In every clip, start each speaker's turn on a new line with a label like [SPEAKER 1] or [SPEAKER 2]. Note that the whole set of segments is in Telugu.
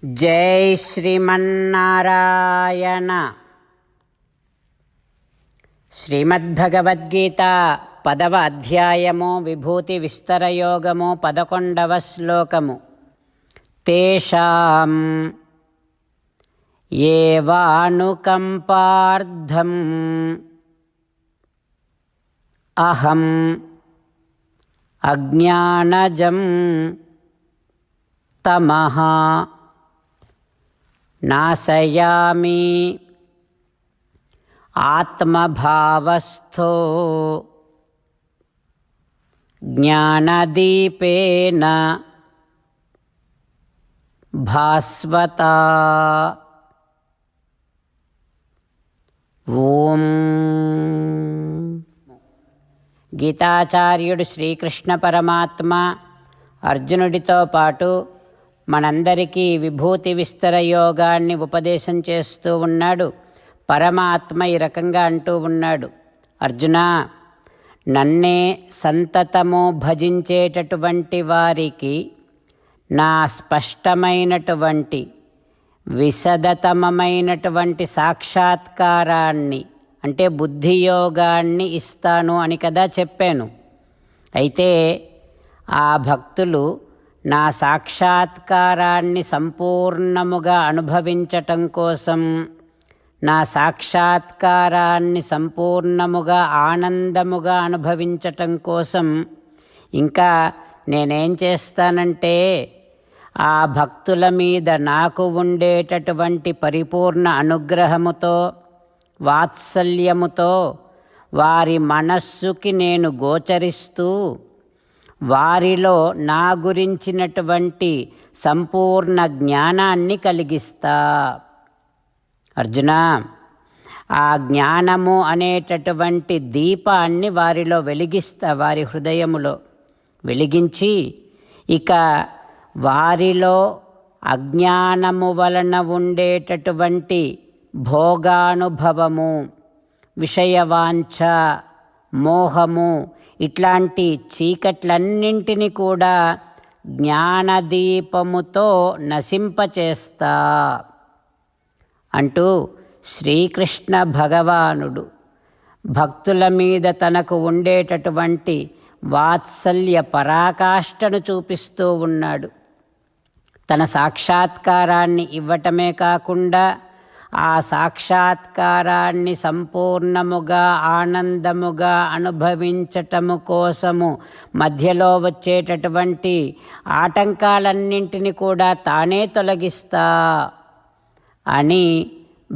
[SPEAKER 1] జై శ్రీమన్నారాయణ. శ్రీమద్భగవద్గీత 10వ అధ్యాయము విభూతి విస్తరయోగము 11వ శ్లోకము. తేషాం ఏవానుకంపార్థం అహం అజ్ఞానజం తమః నాశయామి ఆత్మభావస్థో జ్ఞానదీపేన భాస్వతా. ఓం. గీతాచార్యుడు శ్రీకృష్ణ పరమాత్మ అర్జునుడితో పాటు మనందరికీ విభూతి విస్తర యోగాన్ని ఉపదేశం చేస్తూ ఉన్నాడు. పరమాత్మ ఈ రకంగా అంటూ ఉన్నాడు, అర్జున, నన్నే సంతతము భజించేటటువంటి వారికి నా స్పష్టమైనటువంటి విశదతమమైనటువంటి సాక్షాత్కారాన్ని అంటే బుద్ధియోగాన్ని ఇస్తాను అని కదా చెప్పాను. అయితే ఆ భక్తులు నా సాక్షాత్కారాన్ని సంపూర్ణముగా అనుభవించటం కోసం, నా సాక్షాత్కారాన్ని సంపూర్ణముగా ఆనందముగా అనుభవించటం కోసం ఇంకా నేనేం చేస్తానంటే ఆ భక్తుల మీద నాకు ఉండేటటువంటి పరిపూర్ణ అనుగ్రహముతో, వాత్సల్యముతో వారి మనస్సుకి నేను గోచరిస్తూ వారిలో నా గురించినటువంటి సంపూర్ణ జ్ఞానాన్ని కలిగిస్తా. అర్జున, ఆ జ్ఞానము అనేటటువంటి దీపాన్ని వారిలో వెలిగిస్తా, వారి హృదయములో వెలిగించి ఇక వారిలో అజ్ఞానము వలన ఉండేటటువంటి భోగానుభవము, విషయవాంఛ, మోహము ఇట్లాంటి చీకట్లన్నింటినీ కూడా జ్ఞానదీపముతో నశింపచేస్తా అంటూ శ్రీకృష్ణ భగవానుడు భక్తుల మీద తనకు ఉండేటటువంటి వాత్సల్య పరాకాష్ఠను చూపిస్తూ ఉన్నాడు. తన సాక్షాత్కారాన్ని ఇవ్వటమే కాకుండా ఆ సాక్షాత్కారాన్ని సంపూర్ణముగా ఆనందముగా అనుభవించటము కోసము మధ్యలో వచ్చేటటువంటి ఆటంకాలన్నింటినీ కూడా తానే తొలగిస్తా అని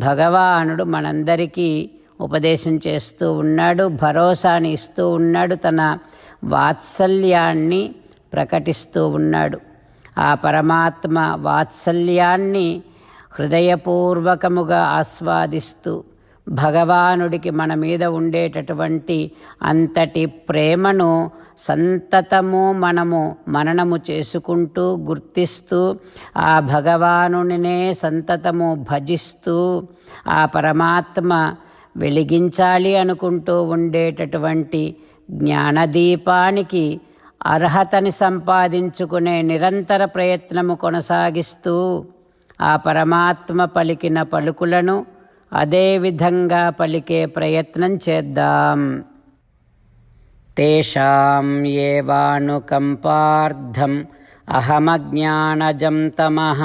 [SPEAKER 1] భగవానుడు మనందరికీ ఉపదేశం చేస్తూ ఉన్నాడు, భరోసాని ఇస్తూ ఉన్నాడు, తన వాత్సల్యాన్ని ప్రకటిస్తూ ఉన్నాడు. ఆ పరమాత్మ వాత్సల్యాన్ని హృదయపూర్వకముగా ఆస్వాదిస్తూ భగవానుడికి మన మీద ఉండేటటువంటి అంతటి ప్రేమను సంతతము మనము మననము చేసుకుంటూ గుర్తిస్తూ ఆ భగవానునినే సంతతము భజిస్తూ ఆ పరమాత్మ వెలిగించాలి అనుకుంటూ ఉండేటటువంటి జ్ఞానదీపానికి అర్హతని సంపాదించుకునే నిరంతర ప్రయత్నము కొనసాగిస్తూ ఆ పరమాత్మ పలికిన పలుకులను అదే విధంగా పలికే ప్రయత్నం చేద్దాం. తేషాం ఏవానుకంపార్థం అహమజ్ఞానజం తమః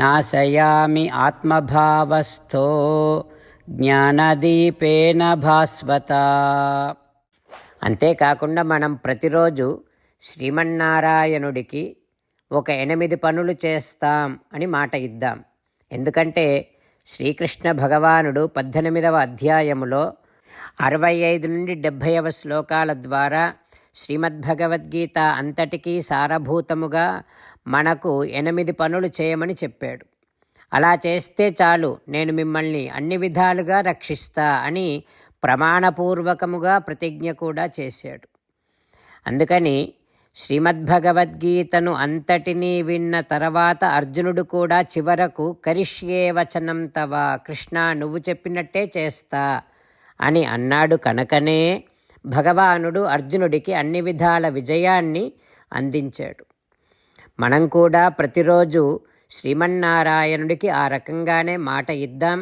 [SPEAKER 1] నాశయామి ఆత్మభావస్థో జ్ఞానదీపేన భాస్వతా. అంతేకాకుండా మనం ప్రతిరోజు శ్రీమన్నారాయణుడికి ఒక 8 పనులు చేస్తాం అని మాట ఇద్దాం. ఎందుకంటే శ్రీకృష్ణ భగవానుడు 18వ అధ్యాయములో 65 నుండి 70వ శ్లోకాల ద్వారా శ్రీమద్భగవద్గీత అంతటికీ సారభూతముగా మనకు 8 పనులు చేయమని చెప్పాడు. అలా చేస్తే చాలు, నేను మిమ్మల్ని అన్ని విధాలుగా రక్షిస్తా అని ప్రమాణపూర్వకముగా ప్రతిజ్ఞ కూడా చేశాడు. అందుకని శ్రీమద్భగవద్గీతను అంతటినీ విన్న తర్వాత అర్జునుడు కూడా చివరకు కరిష్యే వచనం తవ, కృష్ణ నువ్వు చెప్పినట్టే చేస్తా అని అన్నాడు. కనుకనే భగవానుడు అర్జునుడికి అన్ని విధాల విజయాన్ని అందించాడు. మనం కూడా ప్రతిరోజు శ్రీమన్నారాయణుడికి ఆ రకంగానే మాట ఇద్దాం.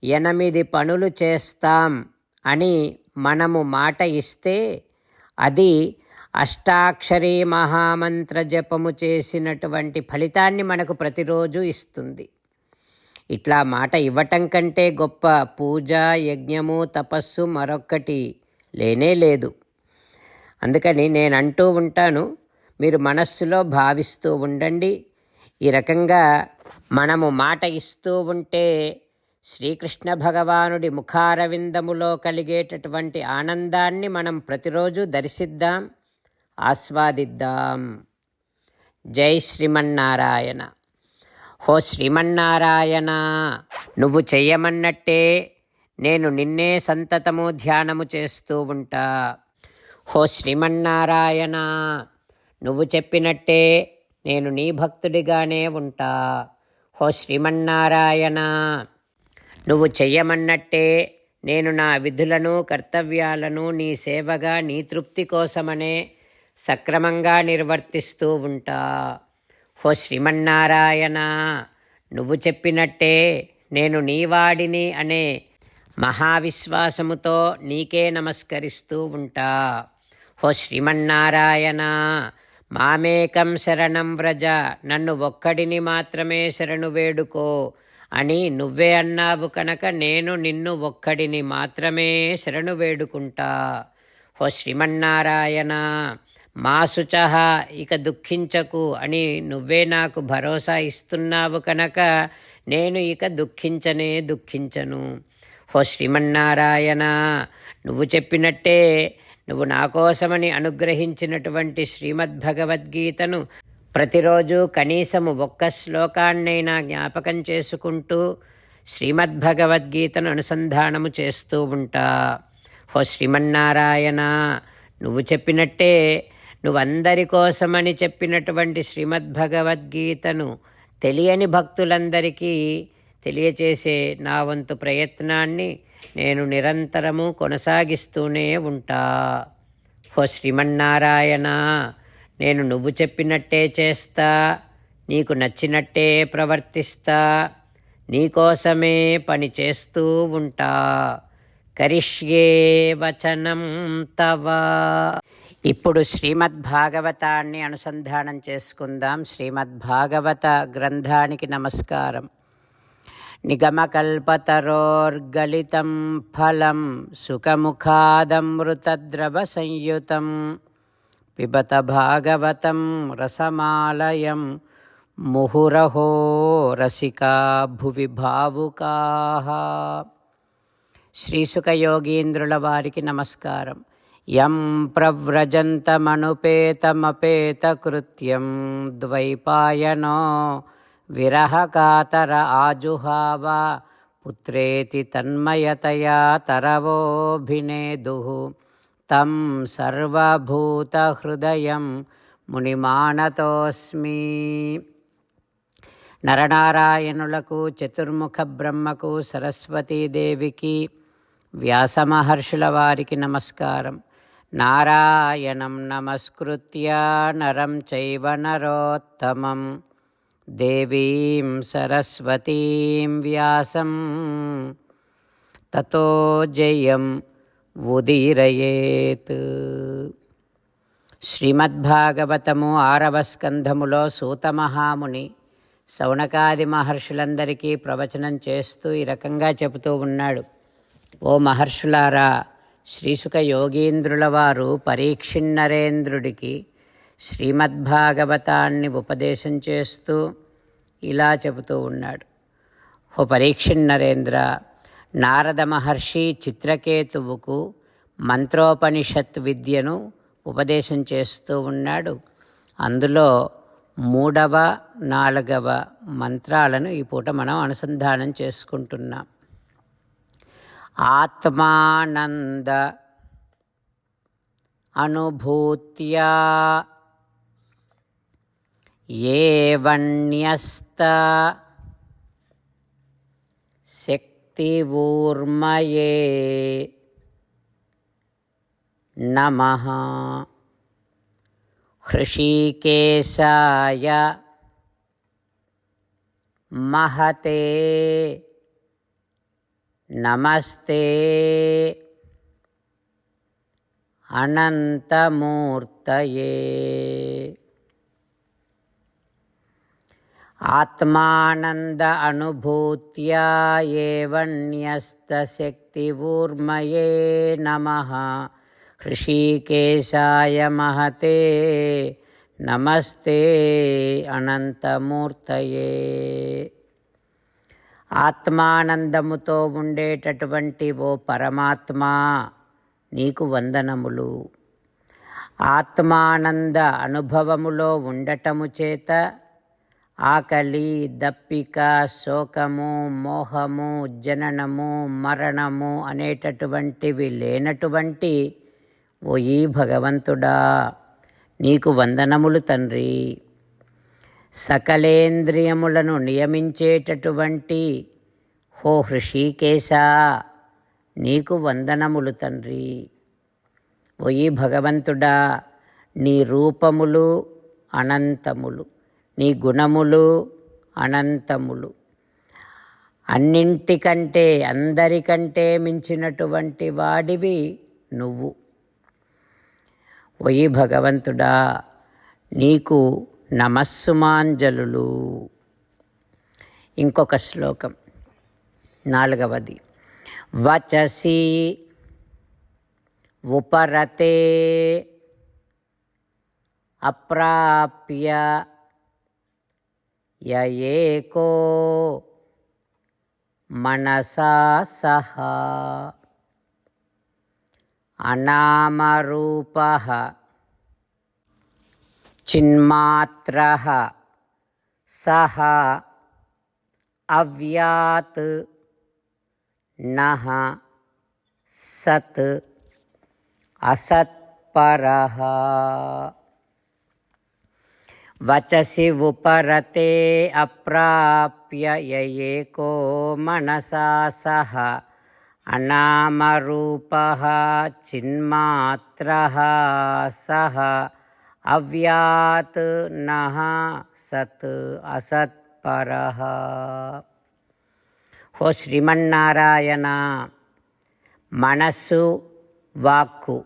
[SPEAKER 1] 8 పనులు చేస్తాం అని మనము మాట ఇస్తే అది అష్టాక్షరీ మహామంత్ర జపము చేసినటువంటి ఫలితాన్ని మనకు ప్రతిరోజు ఇస్తుంది. ఇట్లా మాట ఇవ్వటం కంటే గొప్ప పూజ, యజ్ఞము, తపస్సు మరొక్కటి లేనే లేదు. అందుకని నేను అంటూ ఉంటాను, మీరు మనస్సులో భావిస్తూ ఉండండి. ఈ రకంగా మనము మాట ఇస్తూ ఉంటే శ్రీకృష్ణ భగవానుడి ముఖారవిందములో కలిగేటటువంటి ఆనందాన్ని మనం ప్రతిరోజు దర్శిద్దాం, ఆస్వాదిద్దాం. జై శ్రీమన్నారాయణ. హో శ్రీమన్నారాయణ, నువ్వు చెయ్యమన్నట్టే నేను నిన్నే సంతతము ధ్యానము చేస్తూ ఉంటా. హో శ్రీమన్నారాయణ, నువ్వు చెప్పినట్టే నేను నీ భక్తుడిగానే ఉంటా. హో శ్రీమన్నారాయణ, నువ్వు చెయ్యమన్నట్టే నేను నా విధులను, కర్తవ్యాలను నీ సేవగా, నీ తృప్తి కోసమనే సక్రమంగా నిర్వర్తిస్తూ ఉంటా. హో శ్రీమన్నారాయణ, నువ్వు చెప్పినట్టే నేను నీవాడిని అనే మహావిశ్వాసముతో నీకే నమస్కరిస్తూ ఉంటా. హో శ్రీమన్నారాయణ, మామేకం శరణం వ్రజ, నన్ను ఒక్కడిని మాత్రమే శరణు వేడుకో అని నువ్వే అన్నావు కనుక నేను నిన్ను ఒక్కడిని మాత్రమే శరణు వేడుకుంటా. హో శ్రీమన్నారాయణ, మా శుచః, ఇక దుఃఖించకు అని నువ్వే నాకు భరోసా ఇస్తున్నావు కనుక నేను ఇక దుఃఖించను. హో శ్రీమన్నారాయణ, నువ్వు చెప్పినట్టే నువ్వు నా కోసమని అనుగ్రహించినటువంటి శ్రీమద్భగవద్గీతను ప్రతిరోజు కనీసము ఒక్క శ్లోకాన్నైనా జ్ఞాపకం చేసుకుంటూ శ్రీమద్భగవద్గీతను అనుసంధానము చేస్తూ ఉంటా. హో శ్రీమన్నారాయణ, నువ్వు చెప్పినట్టే నువ్వందరి కోసమని చెప్పినటువంటి శ్రీమద్భగవద్గీతను తెలియని భక్తులందరికీ తెలియచేసే నా వంతు ప్రయత్నాన్ని నేను నిరంతరము కొనసాగిస్తూనే ఉంటా. హో శ్రీమన్నారాయణ, నేను నువ్వు చెప్పినట్టే చేస్తా, నీకు నచ్చినట్టే ప్రవర్తిస్తా, నీకోసమే పని చేస్తూ ఉంటా. కరిష్యే వచనం తవ. ఇప్పుడు శ్రీమద్భాగవతాన్ని అనుసంధానం చేసుకుందాం. శ్రీమద్భాగవత గ్రంథానికి నమస్కారం. నిగమకల్పతరోర్గలితం ఫలం సుఖముఖాదమృతద్రవ సంయుతం పిబత భాగవతం రసమాలయం ముహురహో రసికా భువి భావుకాః. శ్రీసుఖయోగీంద్రుల వారికి నమస్కారం. యం ప్రవ్రజంతమనుపేతమపేతకృత్యం ద్వైపాయనో విరహకాతర ఆజుహావ పుత్రేతి తన్మయతయా తరవోభినేదుః తం సర్వభూతహృదయం మునిమానతోస్మి. నరనారాయణులకు, చతుర్ముఖ బ్రహ్మకు, సరస్వతీదేవికి, వ్యాసమహర్షుల వారికి నమస్కారం. నారాయణం నమస్కృత్య నరం చైవ నరోత్తమం దేవీం సరస్వతీం వ్యాసం తతో జయం ఉదీరయేత్. శ్రీమద్భాగవతము 6వ స్కంధములో సూతమహాముని శౌనకాది మహర్షులందరికీ ప్రవచనం చేస్తూ ఈ రకంగా చెబుతూ ఉన్నాడు. ఓ మహర్షులారా, శ్రీసుఖ యోగీంద్రుల వారు పరీక్షిన్నరేంద్రుడికి శ్రీమద్భాగవతాన్ని ఉపదేశం చేస్తూ ఇలా చెబుతూ ఉన్నాడు. ఓ పరీక్షిన్నరేంద్ర, నారద మహర్షి చిత్రకేతువుకు మంత్రోపనిషత్ విద్యను ఉపదేశం చేస్తూ ఉన్నాడు. అందులో 3వ, 4వ మంత్రాలను ఈ పూట మనం అనుసంధానం చేసుకుంటున్నాం. ఆత్మానంద అనుభూత్యా ఏవన్యస్త శక్తివూర్మయే నమః. హృషీకేశాయ మహతే నమస్తే అనంతమూర్తయే. ఆత్మానంద అనుభూత్యా ఏవన్యస్తశక్తివూర్మయే నమః. హృషీకేశాయ మహతే నమస్తే అనంతమూర్తయే. ఆత్మానందముతో ఉండేటటువంటి ఓ పరమాత్మా, నీకు వందనములు. ఆత్మానంద అనుభవములో ఉండటము చేత ఆకలి, దప్పిక, శోకము, మోహము, జననము, మరణము అనేటటువంటివి లేనటువంటి ఓ ఈ భగవంతుడా, నీకు వందనములు తండ్రి. సకలేంద్రియములను నియమించేటటువంటి హో హృషీకేశ, నీకు వందనములు తండ్రి. ఓ ఈ భగవంతుడా, నీ రూపములు అనంతములు, నీ గుణములు అనంతములు. అన్నింటికంటే అందరికంటే మించినటువంటి వాడివి నువ్వు. ఓ ఈ భగవంతుడా, నీకు నమస్సుమాంజలులు. ఇంకొక శ్లోకం, 4వది. వచసి ఉపరతే అప్రాప్య యయేకో మనసా సహ అనామరూపః చిన్మాత్రః సహ అవ్యాత్ నః సత్ అసత్పరః. వచసి ఉపరతే అప్రాప్య యయేకో మనసా సహ అనామరూపః చిన్మాత్రః సహ అవ్యాత్ నః సత్ అసత్పరః. ఓ శ్రీమన్నారాయణ, మనస్సు వాక్కు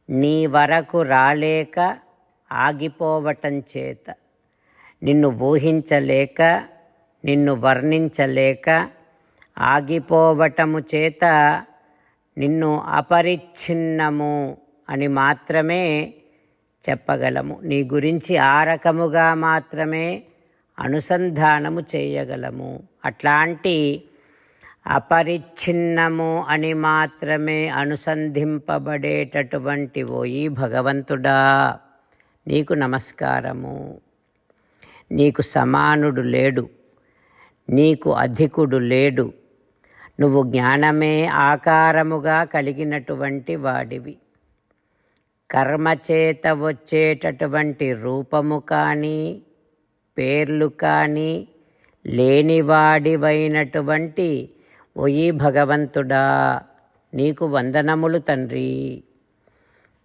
[SPEAKER 1] నీ వరకు రాలేక ఆగిపోవటం చేత, నిన్ను ఊహించలేక, నిన్ను వర్ణించలేక ఆగిపోవటము చేత నిన్ను అపరిచ్ఛిన్నము అని మాత్రమే చెప్పగలము. నీ గురించి ఆ రకముగా మాత్రమే అనుసంధానము చేయగలము. అట్లాంటి అపరిచ్ఛిన్నము అని మాత్రమే అనుసంధింపబడేటటువంటి ఓ ఈ భగవంతుడా, నీకు నమస్కారము. నీకు సమానుడు లేడు, నీకు అధికుడు లేడు. నువ్వు జ్ఞానమే ఆకారముగా కలిగినటువంటి వాడివి. కర్మచేత వచ్చేటటువంటి రూపము కానీ, పేర్లు కానీ లేనివాడివైనటువంటి ఓ ఈ భగవంతుడా, నీకు వందనములు తండ్రి.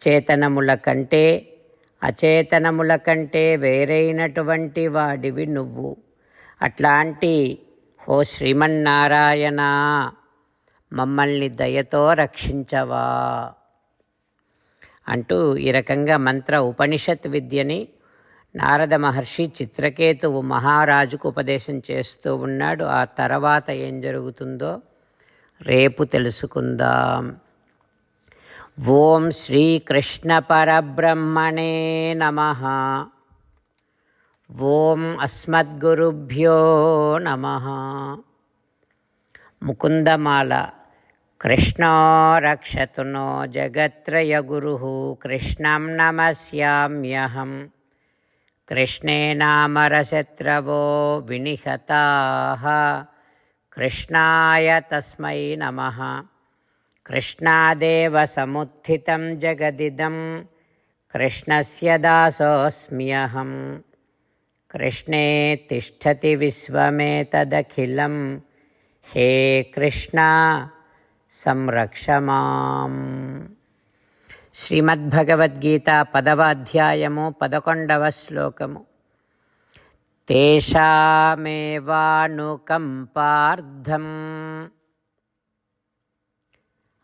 [SPEAKER 1] చేతనముల కంటే అచేతనముల కంటే వేరైనటువంటి వాడివి నువ్వు. అట్లాంటి ఓ శ్రీమన్నారాయణ, మమ్మల్ని దయతో రక్షించవా అంటూ ఈ రకంగా మంత్ర ఉపనిషత్ విద్యని నారద మహర్షి చిత్రకేతువు మహారాజుకు ఉపదేశం చేస్తూ ఉన్నాడు. ఆ తర్వాత ఏం జరుగుతుందో రేపు తెలుసుకుందాం. ఓం శ్రీకృష్ణ పరబ్రహ్మణే నమః. ఓం అస్మద్గురుభ్యో నమః. ముకుందమాల. కృష్ణో రక్షతు నో జగత్రయగురుః కృష్ణం నమస్యామ్యహం. కృష్ణే నామరశత్రవో వినిహతాః కృష్ణాయ తస్మై నమః. కృష్ణాదేవ సముత్థితం జగదిదం కృష్ణస్య దాసోऽస్మ్యహం. కృష్ణే తిష్టతి విశ్వమేతదఖిలం హే కృష్ణ సంరక్ష మాం. శ్రీమద్భగవద్గీత 10వ అధ్యాయము 11వ శ్లోకము. తేషామేవానుకంపార్థం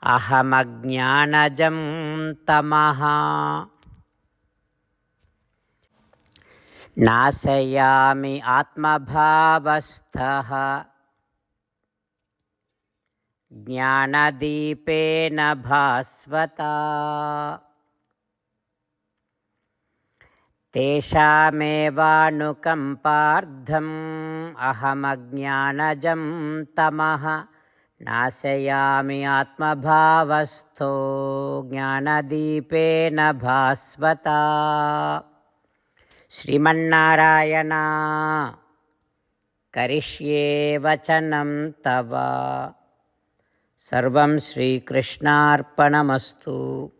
[SPEAKER 1] అహమజ్ఞానజం తమః నాశయామి ఆత్మభావస్థః జ్ఞానదీపేన భాస్వతా తేషామేవానుకంపార్థం అహమజ్ఞానజం తమః నాశయామి ఆత్మభావస్థో జ్ఞానదీపేన భాస్వతా. శ్రీమన్నారాయణ కరిష్యే వచనం తవ. సర్వం శ్రీకృష్ణార్పణమస్తు.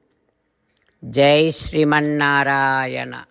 [SPEAKER 1] జై శ్రీమన్నారాయణ.